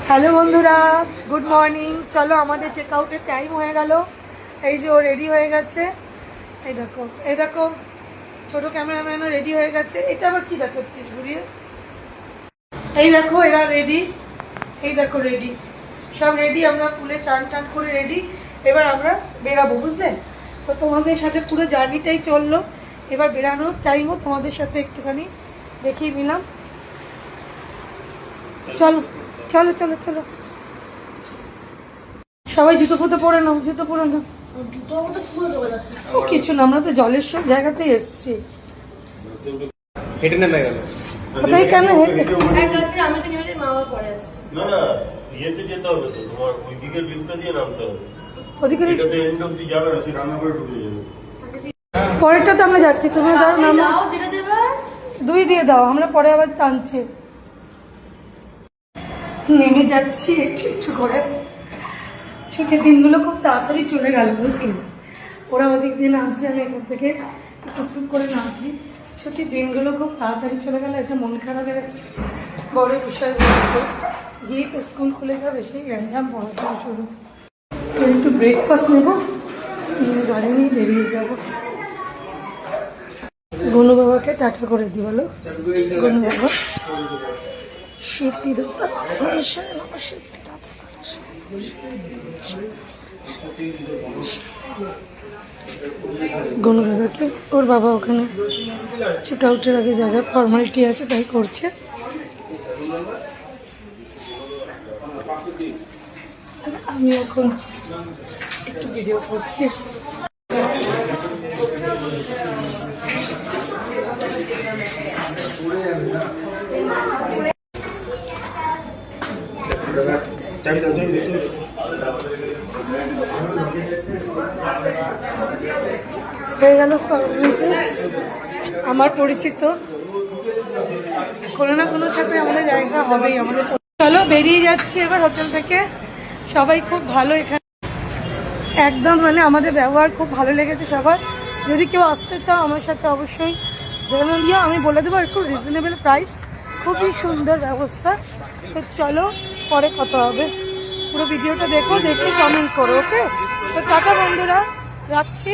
Hello বন্ধুরা, good morning. চলো আমাদের চেক আউটের টাইম হয়ে গেল। এই যে ও রেডি হয়ে গেছে, এই দেখো ছোটো ক্যামেরাম্যানও রেডি হয়ে গেছে। এটা আবার কি দেখাচ্ছিস ঘুরিয়ে? এই দেখো এরা রেডি, এই দেখো রেডি, সব রেডি। আমরা পুলে চান টান করে রেডি, এবার আমরা বেরাবো, বুঝলে? তো তোমাদের সাথে পুরো জার্নিটাই চললো। এবার বেরানোর টাইমও তোমাদের সাথে একটুখানি দেখিয়ে নিলাম। চলো চলো চলো চলো, সবাই জুতো ফুতো পরে নাও, জুতো পরে নাও। ও কিছু না, আমরা তো জলের সব জায়গাতেই এসছি। হেঁটে নেমে গেল কোথায় কেন হেঁটে? পরেরটা তো আমরা যাচ্ছি, তুমি যাও না, দুই দিয়ে দাও, আমরা পরে আবার টানছি। নেমে যাচ্ছি একটু একটু করে। ছুটির দিনগুলো খুব তাড়াতাড়ি চলে গেল, বুঝলি? ওরা ওদিক দিয়ে নামছে, আমি এখান থেকে টুকটুক করে নামছি। ছুটির দিনগুলো খুব তাড়াতাড়ি চলে গেল, এটা মন খারাপের বড় বিষয়। গিয়ে তো স্কুল খুলে যাবে, সেই গ্যাঞ্জাম পড়াশোনা শুরু। একটু ব্রেকফাস্ট নেবো, গাড়ি নিয়ে বেরিয়ে যাবো। গনু বাবাকে টাটা করে দিই, বলো গনু বাবা। গনু দাদাকে ওর বাবা ওখানে চেক আউটের আগে যা যা ফর্মালিটি আছে তাই করছে। আমি এখন একটু ভিডিও করছি। হয়ে গেল ফর্মালিটি। আমার পরিচিত কোনো না কোনো সাথে আমাদের জায়গা হবেই আমাদের। চলো বেরিয়ে যাচ্ছি এবার হোটেল থেকে। সবাই খুব ভালো এখানে, একদম মানে আমাদের ব্যবহার খুব ভালো লেগেছে সবার। যদি কেউ আসতে চাও আমার সাথে অবশ্যই জানিয়ে দিও, আমি বলে দেবো। একটু রিজনেবল প্রাইস, খুবই সুন্দর ব্যবস্থা। তো চলো পরে কথা হবে, পুরো ভিডিওটা দেখো, দেখে কমেন্ট করো, ওকে? তো টাটা বন্ধুরা, রাখছি।